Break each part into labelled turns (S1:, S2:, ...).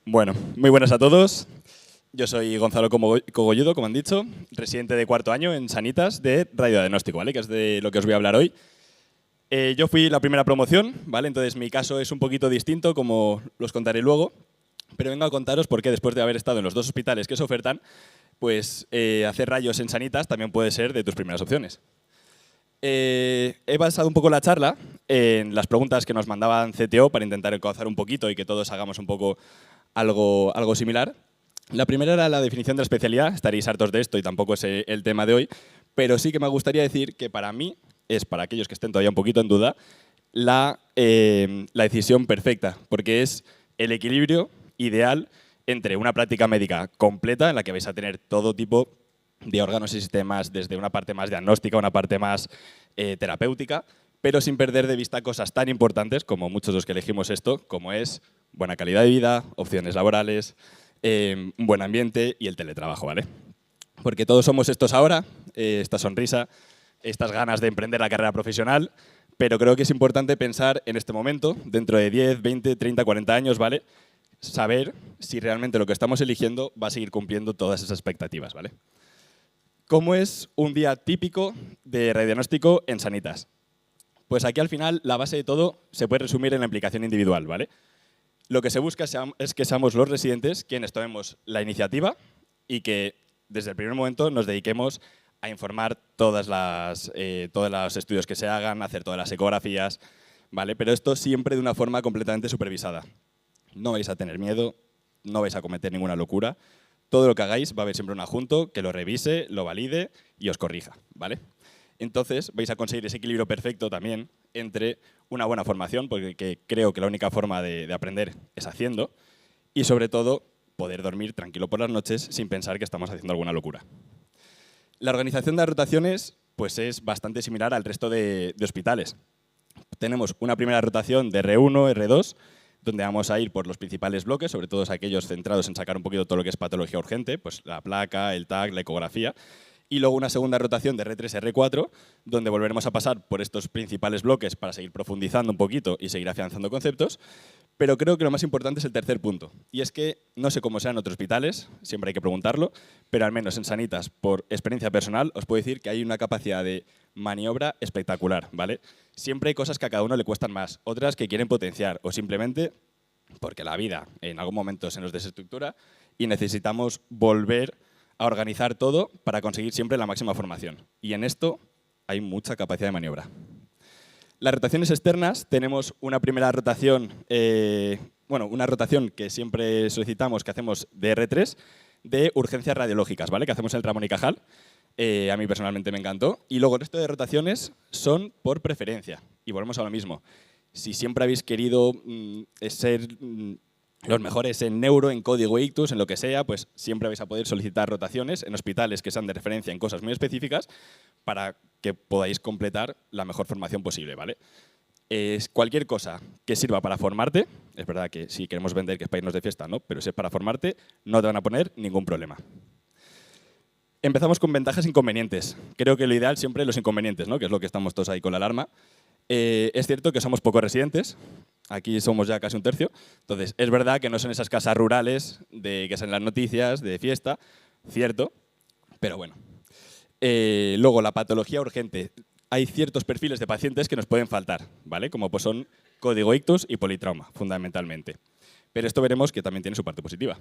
S1: Bueno, muy buenas a todos. Yo soy Gonzalo Cogolludo, como han dicho, residente de cuarto año en Sanitas de radiodiagnóstico, ¿vale? Que es de lo que os voy a hablar hoy. Yo fui la primera promoción, ¿vale? Entonces mi caso es un poquito distinto, como los contaré luego, pero vengo a contaros por qué después de haber estado en los dos hospitales que se ofertan, pues hacer rayos en Sanitas también puede ser de tus primeras opciones. He basado un poco la charla en las preguntas que nos mandaban CTO para intentar encauzar un poquito y que todos hagamos un poco algo similar. La primera era la definición de la especialidad, estaréis hartos de esto y tampoco es el tema de hoy, pero sí que me gustaría decir que para mí es, para aquellos que estén todavía un poquito en duda, la decisión perfecta, porque es el equilibrio ideal entre una práctica médica completa en la que vais a tener todo tipo de órganos y sistemas, desde una parte más diagnóstica, una parte más terapéutica, pero sin perder de vista cosas tan importantes como muchos de los que elegimos esto, como es buena calidad de vida, opciones laborales, un buen ambiente y el teletrabajo, ¿vale? Porque todos somos estos ahora, esta sonrisa, estas ganas de emprender la carrera profesional, pero creo que es importante pensar en este momento, dentro de 10, 20, 30, 40 años, ¿vale? Saber si realmente lo que estamos eligiendo va a seguir cumpliendo todas esas expectativas, ¿vale? ¿Cómo es un día típico de radiodiagnóstico en Sanitas? Pues aquí al final la base de todo se puede resumir en la implicación individual, ¿vale? Lo que se busca es que seamos los residentes quienes tomemos la iniciativa y que desde el primer momento nos dediquemos a informar todos los estudios que se hagan, hacer todas las ecografías, ¿vale? Pero esto siempre de una forma completamente supervisada. No vais a tener miedo, no vais a cometer ninguna locura. Todo lo que hagáis va a haber siempre un adjunto que lo revise, lo valide y os corrija, ¿vale? Entonces vais a conseguir ese equilibrio perfecto también entre una buena formación, porque creo que la única forma de aprender es haciendo, y sobre todo poder dormir tranquilo por las noches sin pensar que estamos haciendo alguna locura. La organización de las rotaciones pues es bastante similar al resto de hospitales. Tenemos una primera rotación de R1, R2, donde vamos a ir por los principales bloques, sobre todo aquellos centrados en sacar un poquito todo lo que es patología urgente, pues la placa, el TAC, la ecografía, y luego una segunda rotación de R3, R4, donde volveremos a pasar por estos principales bloques para seguir profundizando un poquito y seguir afianzando conceptos, pero creo que lo más importante es el tercer punto, y es que no sé cómo sea en otros hospitales, siempre hay que preguntarlo, pero al menos en Sanitas, por experiencia personal, os puedo decir que hay una capacidad de maniobra espectacular, ¿vale? Siempre hay cosas que a cada uno le cuestan más, otras que quieren potenciar o simplemente porque la vida en algún momento se nos desestructura y necesitamos volver a organizar todo para conseguir siempre la máxima formación. Y en esto hay mucha capacidad de maniobra. Las rotaciones externas, tenemos una primera rotación, una rotación que siempre solicitamos, que hacemos de R3, de urgencias radiológicas, ¿vale? Que hacemos en el Ramón y Cajal. A mí personalmente me encantó. Y luego el resto de rotaciones son por preferencia. Y volvemos a lo mismo. Si siempre habéis querido ser los mejores en neuro, en código ictus, en lo que sea, pues siempre vais a poder solicitar rotaciones en hospitales que sean de referencia en cosas muy específicas para que podáis completar la mejor formación posible, ¿vale? Cualquier cosa que sirva para formarte, es verdad que si queremos vender que es para irnos de fiesta, ¿no? Pero si es para formarte, no te van a poner ningún problema. Empezamos con ventajas e inconvenientes. Creo que lo ideal siempre es los inconvenientes, ¿no? Que es lo que estamos todos ahí con la alarma. Es cierto que somos pocos residentes, aquí somos ya casi un tercio, entonces es verdad que no son esas casas rurales de que salen las noticias, de fiesta, cierto, pero bueno. Luego, la patología urgente. Hay ciertos perfiles de pacientes que nos pueden faltar, ¿vale? Como pues son código ictus y politrauma, fundamentalmente. Pero esto veremos que también tiene su parte positiva.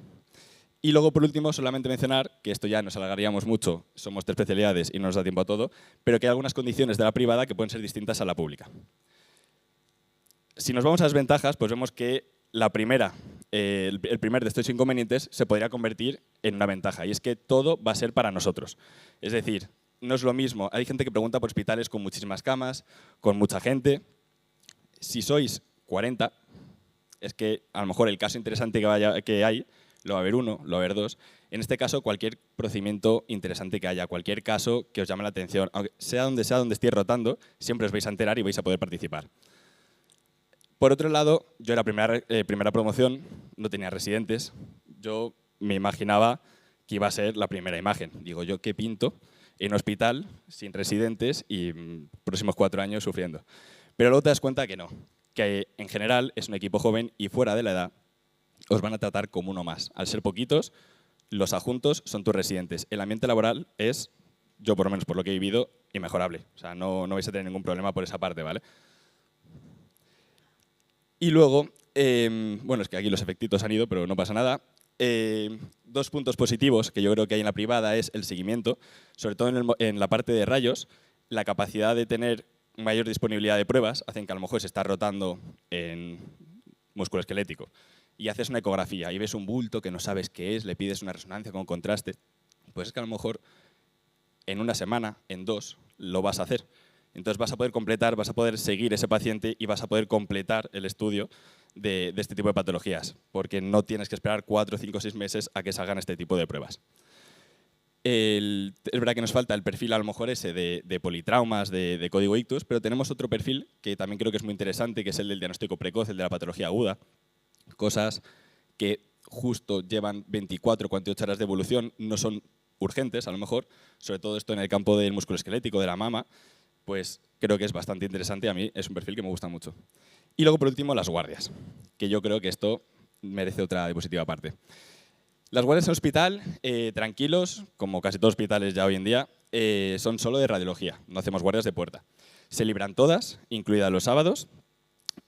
S1: Y luego, por último, solamente mencionar, que esto ya nos alargaríamos mucho, somos de especialidades y no nos da tiempo a todo, pero que hay algunas condiciones de la privada que pueden ser distintas a la pública. Si nos vamos a las ventajas, pues vemos que la primera, el primer de estos inconvenientes se podría convertir en una ventaja, y es que todo va a ser para nosotros. Es decir, no es lo mismo, hay gente que pregunta por hospitales con muchísimas camas, con mucha gente. Si sois 40, es que a lo mejor el caso interesante que hay, lo va a haber uno, lo va a haber dos. En este caso, cualquier procedimiento interesante que haya, cualquier caso que os llame la atención, aunque sea donde estéis rotando, siempre os vais a enterar y vais a poder participar. Por otro lado, yo era primera promoción, no tenía residentes. Yo me imaginaba que iba a ser la primera imagen. Digo, ¿yo qué pinto en un hospital sin residentes y próximos 4 años sufriendo? Pero luego te das cuenta que no, que en general es un equipo joven y fuera de la edad os van a tratar como uno más. Al ser poquitos, los adjuntos son tus residentes. El ambiente laboral es, yo por lo menos por lo que he vivido, inmejorable. O sea, no vais a tener ningún problema por esa parte, ¿vale? Y luego, bueno, es que aquí los efectitos han ido, pero no pasa nada. Dos puntos positivos que yo creo que hay en la privada es el seguimiento, sobre todo en la parte de rayos, la capacidad de tener mayor disponibilidad de pruebas hacen que a lo mejor se está rotando en músculo esquelético y haces una ecografía y ves un bulto que no sabes qué es, le pides una resonancia con contraste, pues es que a lo mejor en una semana, en 2, lo vas a hacer. Entonces vas a poder completar, vas a poder seguir ese paciente y vas a poder completar el estudio de este tipo de patologías, porque no tienes que esperar 4, 5, 6 meses a que salgan este tipo de pruebas. Es verdad que nos falta el perfil a lo mejor ese de politraumas, de código ictus, pero tenemos otro perfil que también creo que es muy interesante, que es el del diagnóstico precoz, el de la patología aguda. Cosas que justo llevan 24 o 48 horas de evolución, no son urgentes a lo mejor, sobre todo esto en el campo del músculo esquelético, de la mama, pues creo que es bastante interesante, a mí es un perfil que me gusta mucho. Y luego, por último, las guardias, que yo creo que esto merece otra diapositiva aparte. Las guardias en hospital, tranquilos, como casi todos los hospitales ya hoy en día, son solo de radiología, no hacemos guardias de puerta. Se libran todas, incluidas los sábados,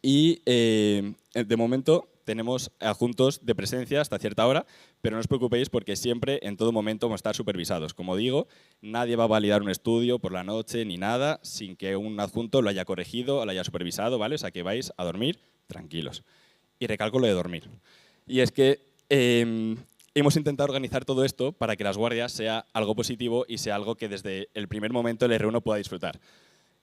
S1: y de momento tenemos adjuntos de presencia hasta cierta hora, pero no os preocupéis porque siempre, en todo momento, vamos a estar supervisados. Como digo, nadie va a validar un estudio por la noche ni nada sin que un adjunto lo haya corregido o lo haya supervisado, ¿vale? O sea, que vais a dormir tranquilos. Y recalco lo de dormir. Y es que hemos intentado organizar todo esto para que las guardias sea algo positivo y sea algo que desde el primer momento el R1 pueda disfrutar.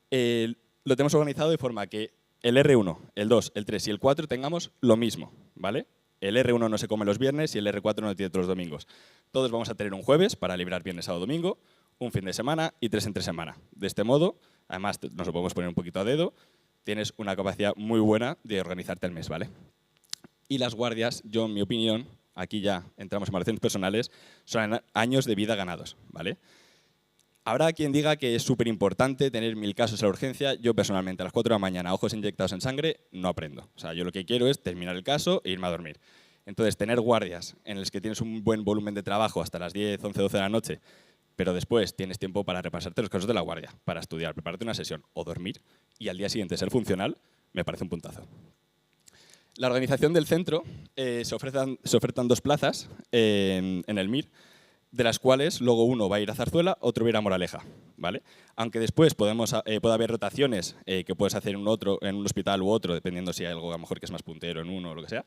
S1: Lo tenemos organizado de forma que el R1, el 2, el 3 y el 4 tengamos lo mismo, ¿vale? El R1 no se come los viernes y el R4 no tiene todos los domingos. Todos vamos a tener un jueves para librar viernes, sábado, domingo, un fin de semana y 3 entre semana. De este modo, además nos lo podemos poner un poquito a dedo, tienes una capacidad muy buena de organizarte el mes, ¿vale? Y las guardias, yo en mi opinión, aquí ya entramos en valoraciones personales, son años de vida ganados, ¿vale? Habrá quien diga que es súper importante tener 1000 casos en la urgencia. Yo personalmente a las 4 de la mañana, ojos inyectados en sangre, no aprendo. O sea, yo lo que quiero es terminar el caso e irme a dormir. Entonces, tener guardias en las que tienes un buen volumen de trabajo hasta las 10, 11, 12 de la noche, pero después tienes tiempo para repasarte los casos de la guardia, para estudiar, prepararte una sesión o dormir y al día siguiente ser funcional, me parece un puntazo. La organización del centro, se ofertan 2 plazas en el MIR, de las cuales luego uno va a ir a Zarzuela, otro va a ir a Moraleja, ¿vale? Aunque después puede haber rotaciones que puedes hacer en un hospital u otro, dependiendo si hay algo a lo mejor que es más puntero en uno o lo que sea.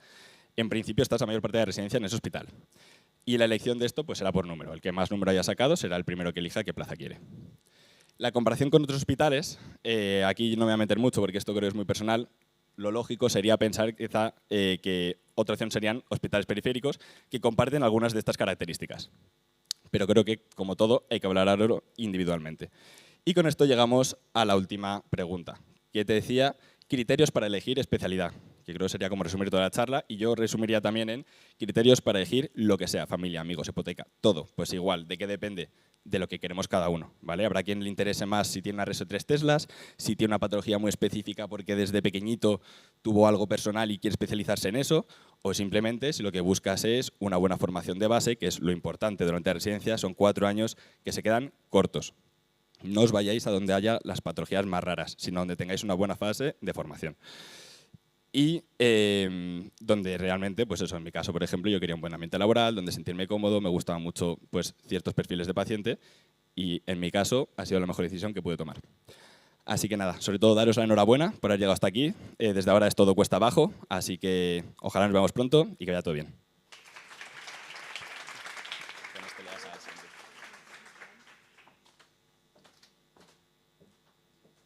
S1: En principio estás la mayor parte de la residencia en ese hospital. Y la elección de esto pues será por número. El que más número haya sacado será el primero que elija qué plaza quiere. La comparación con otros hospitales, aquí no me voy a meter mucho porque esto creo que es muy personal. Lo lógico sería pensar quizá que otra opción serían hospitales periféricos que comparten algunas de estas características. Pero creo que, como todo, hay que hablarlo individualmente. Y con esto llegamos a la última pregunta, que te decía criterios para elegir especialidad, que creo que sería como resumir toda la charla, y yo resumiría también en criterios para elegir lo que sea, familia, amigos, hipoteca, todo. Pues igual, ¿de qué depende? De lo que queremos cada uno, ¿vale? Habrá quien le interese más si tiene una Reso 3 Teslas, si tiene una patología muy específica porque desde pequeñito tuvo algo personal y quiere especializarse en eso, o simplemente si lo que buscas es una buena formación de base, que es lo importante durante la residencia, son 4 años que se quedan cortos. No os vayáis a donde haya las patologías más raras, sino donde tengáis una buena fase de formación. Y donde realmente, pues eso, en mi caso, por ejemplo, yo quería un buen ambiente laboral, donde sentirme cómodo, me gustaban mucho pues, ciertos perfiles de paciente y en mi caso ha sido la mejor decisión que pude tomar. Así que nada, sobre todo daros la enhorabuena por haber llegado hasta aquí. Desde ahora es todo cuesta abajo, así que ojalá nos veamos pronto y que vaya todo bien.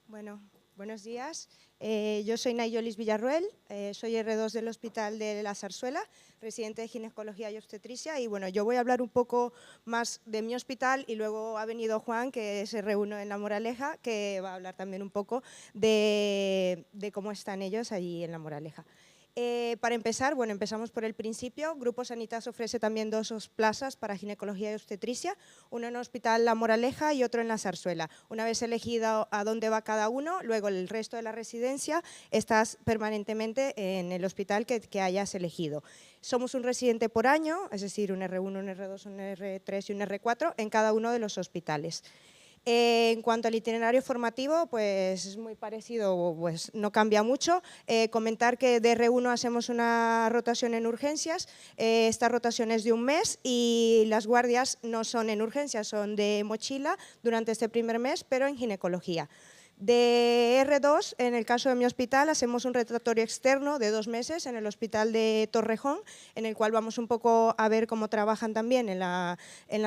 S2: Bueno, buenos días. Yo soy Nayolis Villarruel, soy R2 del Hospital de la Zarzuela, residente de ginecología y obstetricia. Y bueno, yo voy a hablar un poco más de mi hospital y luego ha venido Juan, que es R1 en La Moraleja, que va a hablar también un poco de cómo están ellos allí en La Moraleja. Para empezar, bueno, empezamos por el principio. Grupo Sanitas ofrece también dos plazas para ginecología y obstetricia, uno en el Hospital La Moraleja y otro en la Zarzuela. Una vez elegido a dónde va cada uno, luego el resto de la residencia estás permanentemente en el hospital que hayas elegido. Somos un residente por año, es decir, un R1, un R2, un R3 y un R4 en cada uno de los hospitales. En cuanto al itinerario formativo, pues es muy parecido, pues no cambia mucho. Comentar que de R1 hacemos una rotación en urgencias, esta rotación es de un mes y las guardias no son en urgencias, son de mochila durante este primer mes, pero en ginecología. De R2, en el caso de mi hospital, hacemos un rotatorio externo de 2 meses en el hospital de Torrejón, en el cual vamos un poco a ver cómo trabajan también en la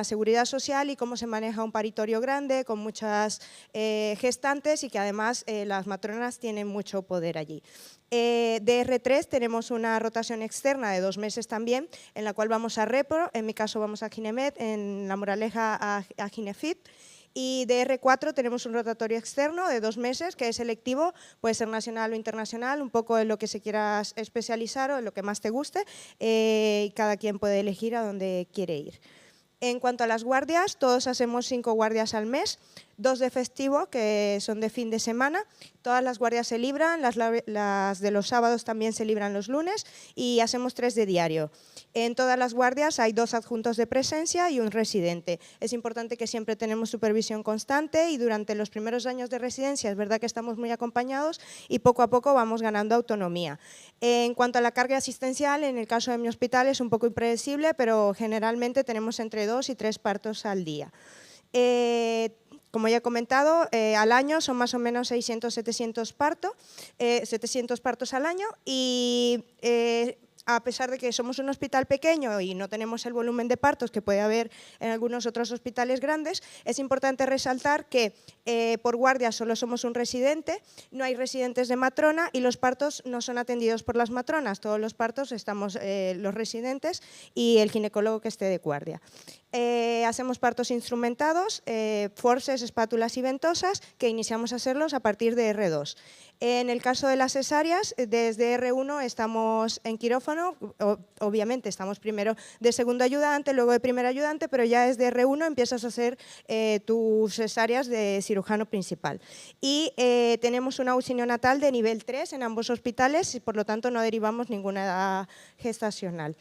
S2: seguridad social y cómo se maneja un paritorio grande con muchas gestantes y que además las matronas tienen mucho poder allí. De R3 tenemos una rotación externa de 2 meses también, en la cual vamos a Repro, en mi caso vamos a Ginemed, en La Moraleja a Ginefit. Y de R4 tenemos un rotatorio externo de 2 meses, que es selectivo, puede ser nacional o internacional, un poco en lo que se quiera especializar o en lo que más te guste, y cada quien puede elegir a dónde quiere ir. En cuanto a las guardias, todos hacemos 5 guardias al mes, 2 de festivo, que son de fin de semana. Todas las guardias se libran, las de los sábados también se libran los lunes y hacemos 3 de diario. En todas las guardias hay 2 adjuntos de presencia y un residente. Es importante que siempre tenemos supervisión constante y durante los primeros años de residencia es verdad que estamos muy acompañados y poco a poco vamos ganando autonomía. En cuanto a la carga asistencial, en el caso de mi hospital es un poco impredecible, pero generalmente tenemos entre 2 y 3 partos al día. Como ya he comentado, al año son más o menos 700 partos al año y a pesar de que somos un hospital pequeño y no tenemos el volumen de partos que puede haber en algunos otros hospitales grandes, es importante resaltar que por guardia solo somos un residente, no hay residentes de matrona y los partos no son atendidos por las matronas, todos los partos estamos los residentes y el ginecólogo que esté de guardia. Hacemos partos instrumentados, forces, espátulas y ventosas, que iniciamos a hacerlos a partir de R2. En el caso de las cesáreas, desde R1 estamos en quirófano, obviamente estamos primero de segundo ayudante, luego de primer ayudante, pero ya desde R1 empiezas a hacer tus cesáreas de cirujano principal. Y tenemos una UCI neonatal de nivel 3 en ambos hospitales y por lo tanto no derivamos ninguna edad gestacional.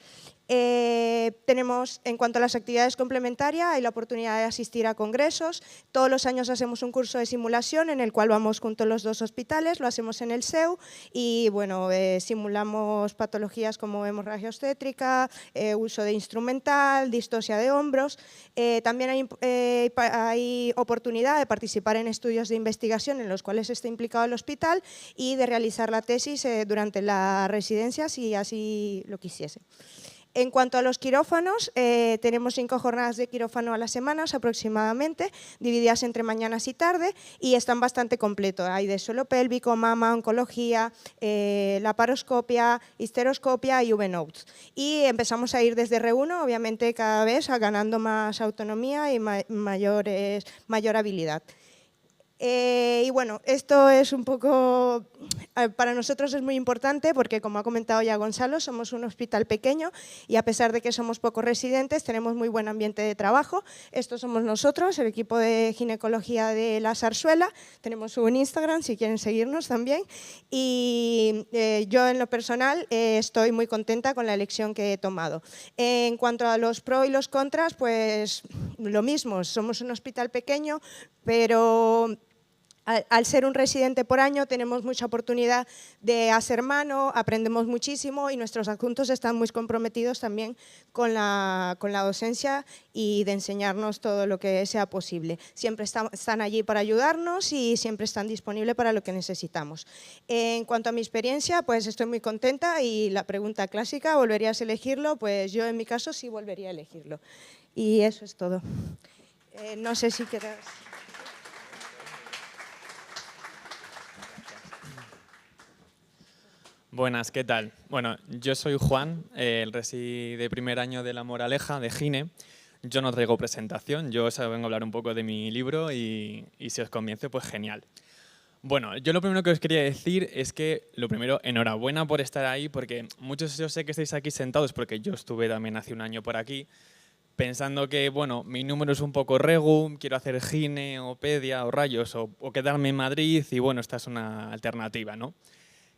S2: Tenemos, en cuanto a las actividades complementarias, hay la oportunidad de asistir a congresos. Todos los años hacemos un curso de simulación en el cual vamos juntos los 2 hospitales, lo hacemos en el SEU y bueno, simulamos patologías como hemorragia obstétrica, uso de instrumental, distosia de hombros. También hay oportunidad de participar en estudios de investigación en los cuales está implicado el hospital y de realizar la tesis durante la residencia si así lo quisiese. En cuanto a los quirófanos, tenemos 5 jornadas de quirófano a la semana aproximadamente, divididas entre mañanas y tarde y están bastante completos. Hay de suelo pélvico, mama, oncología, laparoscopia, histeroscopia y V-nodes. Y empezamos a ir desde R1, obviamente cada vez ganando más autonomía y mayor habilidad. Y bueno, esto es un poco, para nosotros es muy importante porque, como ha comentado ya Gonzalo, somos un hospital pequeño y a pesar de que somos pocos residentes, tenemos muy buen ambiente de trabajo. Estos somos nosotros, el equipo de ginecología de la Zarzuela, tenemos un Instagram si quieren seguirnos también y yo en lo personal estoy muy contenta con la elección que he tomado. En cuanto a los pros y los contras, pues lo mismo, somos un hospital pequeño, pero al ser un residente por año tenemos mucha oportunidad de hacer mano, aprendemos muchísimo y nuestros adjuntos están muy comprometidos también con la docencia y de enseñarnos todo lo que sea posible. Siempre están allí para ayudarnos y siempre están disponibles para lo que necesitamos. En cuanto a mi experiencia, pues estoy muy contenta y la pregunta clásica, ¿volverías a elegirlo? Pues yo en mi caso sí volvería a elegirlo. Y eso es todo. No sé si quieres…
S3: Buenas, ¿qué tal? Bueno, yo soy Juan, el resi de primer año de La Moraleja, de Gine. Yo no traigo presentación, yo os vengo a hablar un poco de mi libro y si os convence, pues genial. Bueno, yo lo primero que os quería decir es que, lo primero, enhorabuena por estar ahí, porque muchos yo sé que estáis aquí sentados, porque yo estuve también hace un año por aquí, pensando que, bueno, mi número es un poco regu, quiero hacer gine o pedia o rayos o quedarme en Madrid y, bueno, esta es una alternativa, ¿no?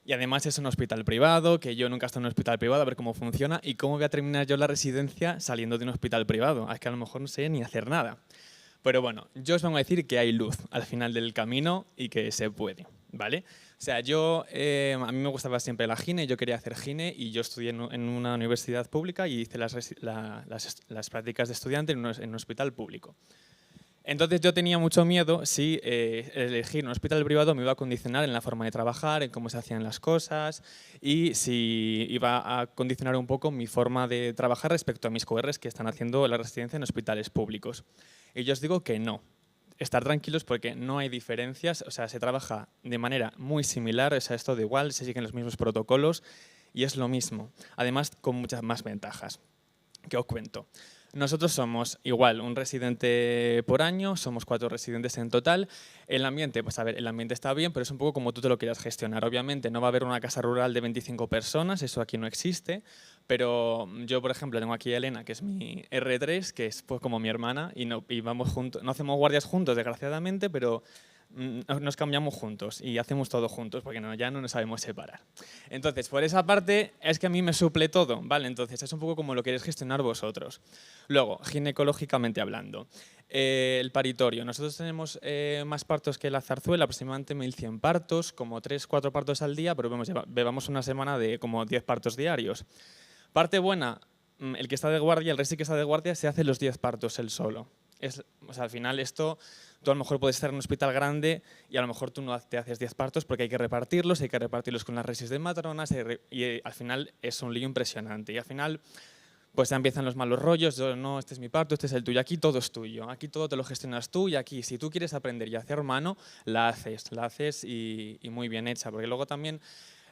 S3: Y además es un hospital privado, que yo nunca he estado en un hospital privado, a ver cómo funciona y cómo voy a terminar yo la residencia saliendo de un hospital privado. Es que a lo mejor no sé ni hacer nada. Pero bueno, yo os vengo a decir que hay luz al final del camino y que se puede, ¿vale? O sea, a mí me gustaba siempre la gine, yo quería hacer gine y yo estudié en una universidad pública y hice las prácticas de estudiante en un hospital público. Entonces yo tenía mucho miedo si elegir un hospital privado me iba a condicionar en la forma de trabajar, en cómo se hacían las cosas y si iba a condicionar un poco mi forma de trabajar respecto a mis colegas que están haciendo la residencia en hospitales públicos. Y yo os digo que no. Estar tranquilos porque no hay diferencias, o sea, se trabaja de manera muy similar, o sea, es todo igual, se siguen los mismos protocolos y es lo mismo. Además, con muchas más ventajas. ¿Qué os cuento? Nosotros somos igual un residente por año, somos 4 residentes en total. El ambiente, pues a ver, el ambiente está bien, pero es un poco como tú te lo quieras gestionar. Obviamente no va a haber una casa rural de 25 personas, eso aquí no existe, pero yo, por ejemplo, tengo aquí a Elena, que es mi R3, que es pues como mi hermana, y vamos juntos, no hacemos guardias juntos, desgraciadamente, pero nos cambiamos juntos y hacemos todo juntos porque ya no nos sabemos separar. Entonces, por esa parte, es que a mí me suple todo, ¿vale? Entonces, es un poco como lo queréis gestionar vosotros. Luego, ginecológicamente hablando, el paritorio. Nosotros tenemos más partos que la Zarzuela, aproximadamente 1.100 partos, como 3-4 partos al día, pero llevamos una semana de como 10 partos diarios. Parte buena, el que está de guardia, el resi que está de guardia, se hace los 10 partos él solo. O sea, al final esto, tú a lo mejor puedes estar en un hospital grande y a lo mejor tú no te haces 10 partos porque hay que repartirlos con las resis de matronas y al final es un lío impresionante. Y al final pues ya empiezan los malos rollos, no, este es mi parto, este es el tuyo, aquí todo es tuyo, aquí todo te lo gestionas tú y aquí si tú quieres aprender y hacer mano, la haces y muy bien hecha, porque luego también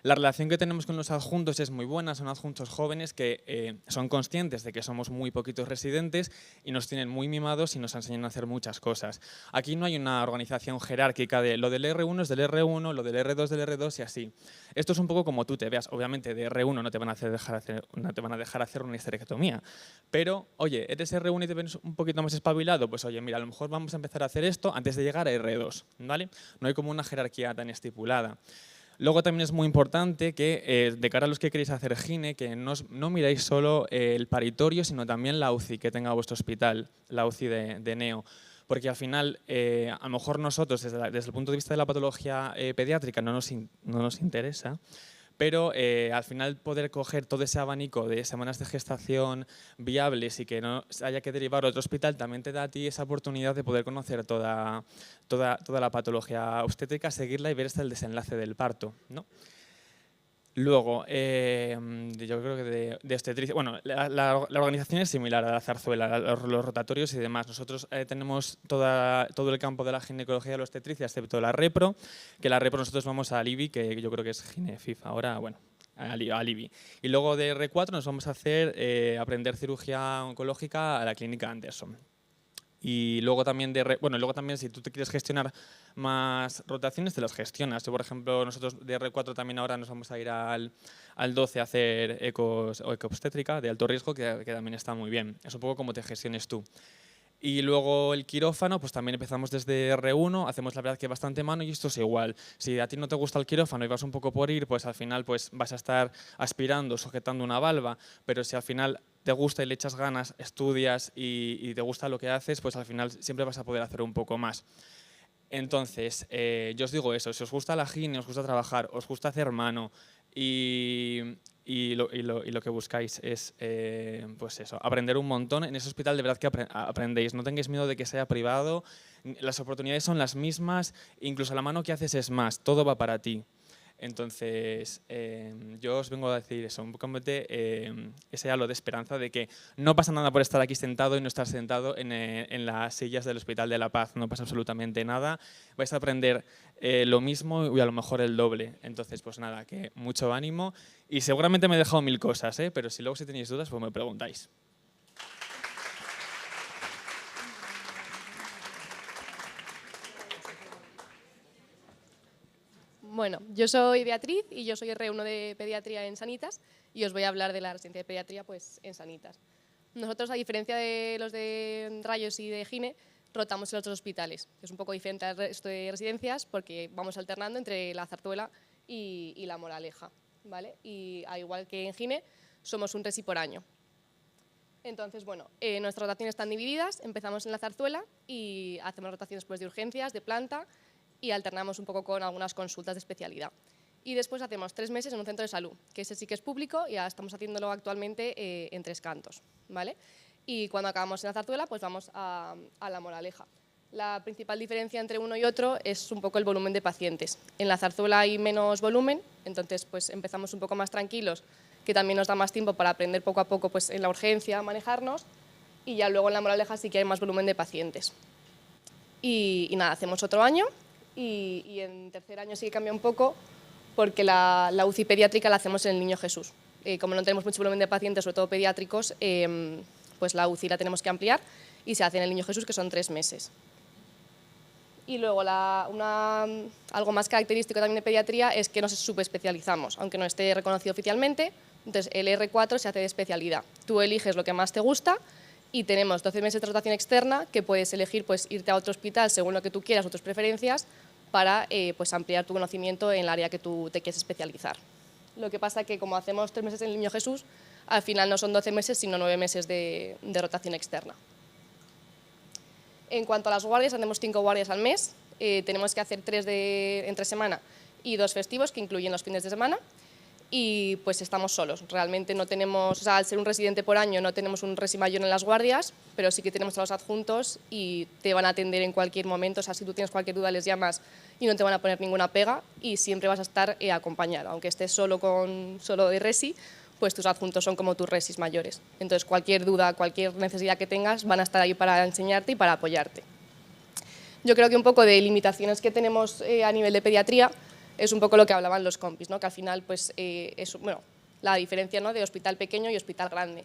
S3: la relación que tenemos con los adjuntos es muy buena, son adjuntos jóvenes que son conscientes de que somos muy poquitos residentes y nos tienen muy mimados y nos enseñan a hacer muchas cosas. Aquí no hay una organización jerárquica de lo del R1 es del R1, lo del R2 del R2 y así. Esto es un poco como tú te veas. Obviamente de R1 no te van a dejar hacer una histerectomía, pero oye, eres R1 y te ves un poquito más espabilado, pues oye, mira, a lo mejor vamos a empezar a hacer esto antes de llegar a R2, ¿vale? No hay como una jerarquía tan estipulada. Luego también es muy importante que, de cara a los que queréis hacer gine, que no miráis solo el paritorio, sino también la UCI que tenga vuestro hospital, la UCI de neo. Porque al final, a lo mejor nosotros, desde el punto de vista de la patología pediátrica, no nos interesa, pero al final poder coger todo ese abanico de semanas de gestación viables y que no haya que derivar a otro hospital, también te da a ti esa oportunidad de poder conocer toda la patología obstétrica, seguirla y ver hasta el desenlace del parto, ¿no? Luego, yo creo que de obstetricia, bueno, la organización es similar a la Zarzuela, los rotatorios y demás. Nosotros tenemos todo el campo de la ginecología y la obstetricia, excepto la repro, que la repro nosotros vamos a IBI, que yo creo que es GineFIF ahora, bueno, a IBI. Y luego de R4 nos vamos a hacer aprender cirugía oncológica a la clínica Anderson. Y luego también, luego también si tú te quieres gestionar más rotaciones, te las gestionas. Yo, por ejemplo, nosotros de R4 también ahora nos vamos a ir al 12 a hacer ecos o ecoobstétrica de alto riesgo, que también está muy bien. Es un poco como te gestiones tú. Y luego el quirófano, pues también empezamos desde R1, hacemos la verdad que bastante mano y esto es igual. Si a ti no te gusta el quirófano y vas un poco por ir, pues al final pues vas a estar aspirando, sujetando una valva, pero si al final te gusta y le echas ganas, estudias y te gusta lo que haces, pues al final siempre vas a poder hacer un poco más. Entonces, yo os digo eso, si os gusta la gine, os gusta trabajar, os gusta hacer mano y lo que buscáis es pues eso, aprender un montón. En ese hospital de verdad que aprendéis, no tengáis miedo de que sea privado, las oportunidades son las mismas, incluso la mano que haces es más, todo va para ti. Entonces, yo os vengo a decir eso, un poco ese halo de esperanza de que no pasa nada por estar aquí sentado y no estar sentado en las sillas del Hospital de la Paz, no pasa absolutamente nada, vais a aprender lo mismo y a lo mejor el doble. Entonces, pues nada, que mucho ánimo y seguramente me he dejado 1000 cosas, pero si luego si tenéis dudas, pues me preguntáis.
S4: Bueno, yo soy Beatriz y yo soy R1 de Pediatría en Sanitas y os voy a hablar de la residencia de Pediatría pues, en Sanitas. Nosotros, a diferencia de los de Rayos y de Gine, rotamos en los otros hospitales. Es un poco diferente al resto de residencias porque vamos alternando entre la Zarzuela y la Moraleja, ¿vale? Y al igual que en Gine, somos un resi por año. Entonces, bueno, nuestras rotaciones están divididas, empezamos en la Zarzuela y hacemos rotaciones pues, de urgencias, de planta y alternamos un poco con algunas consultas de especialidad. Y después hacemos 3 meses en un centro de salud, que ese sí que es público y ya estamos haciéndolo actualmente en Tres Cantos, ¿vale? Y cuando acabamos en la Zarzuela, pues vamos a la Moraleja. La principal diferencia entre uno y otro es un poco el volumen de pacientes. En la Zarzuela hay menos volumen, entonces pues empezamos un poco más tranquilos, que también nos da más tiempo para aprender poco a poco pues, en la urgencia a manejarnos, y ya luego en la Moraleja sí que hay más volumen de pacientes. Y nada, hacemos otro año y en tercer año sí que cambia un poco porque la UCI pediátrica la hacemos en el Niño Jesús. Como no tenemos mucho volumen de pacientes, sobre todo pediátricos, pues la UCI la tenemos que ampliar y se hace en el Niño Jesús, que son 3 meses. Y luego algo más característico también de pediatría es que nos subespecializamos, aunque no esté reconocido oficialmente. Entonces el R4 se hace de especialidad. Tú eliges lo que más te gusta y tenemos 12 meses de rotación externa que puedes elegir pues, irte a otro hospital según lo que tú quieras, otras preferencias, para pues, ampliar tu conocimiento en el área que tú te quieres especializar. Lo que pasa es que como hacemos 3 meses en el Niño Jesús, al final no son 12 meses, sino 9 meses de rotación externa. En cuanto a las guardias, hacemos 5 guardias al mes. Tenemos que hacer 3 entre semana y 2 festivos, que incluyen los fines de semana. Y pues estamos solos. Realmente no tenemos, o sea, al ser un residente por año, no tenemos un resi mayor en las guardias, pero sí que tenemos a los adjuntos y te van a atender en cualquier momento. O sea, si tú tienes cualquier duda, les llamas y no te van a poner ninguna pega y siempre vas a estar acompañado. Aunque estés solo de resi, pues tus adjuntos son como tus resis mayores. Entonces, cualquier duda, cualquier necesidad que tengas, van a estar ahí para enseñarte y para apoyarte. Yo creo que un poco de limitaciones que tenemos a nivel de pediatría es un poco lo que hablaban los compis, ¿no? Que al final pues, es la diferencia, ¿no? De hospital pequeño y hospital grande.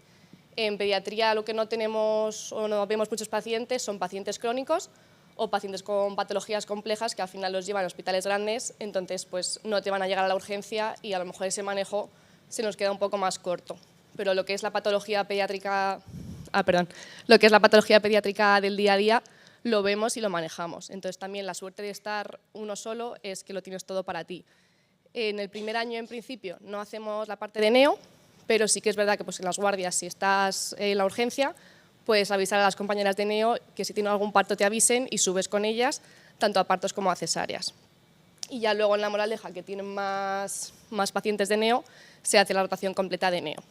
S4: En pediatría lo que no tenemos o no vemos muchos pacientes son pacientes crónicos o pacientes con patologías complejas que al final los llevan a hospitales grandes, entonces pues, no te van a llegar a la urgencia y a lo mejor ese manejo se nos queda un poco más corto. Pero lo que es la patología pediátrica, lo que es la patología pediátrica del día a día, lo vemos y lo manejamos. Entonces también la suerte de estar uno solo es que lo tienes todo para ti. En el primer año, en principio, no hacemos la parte de neo, pero sí que es verdad que pues, en las guardias, si estás en la urgencia, puedes avisar a las compañeras de neo que si tienen algún parto te avisen y subes con ellas, tanto a partos como a cesáreas. Y ya luego en la Moraleja, que tienen más pacientes de neo, se hace la rotación completa de neo.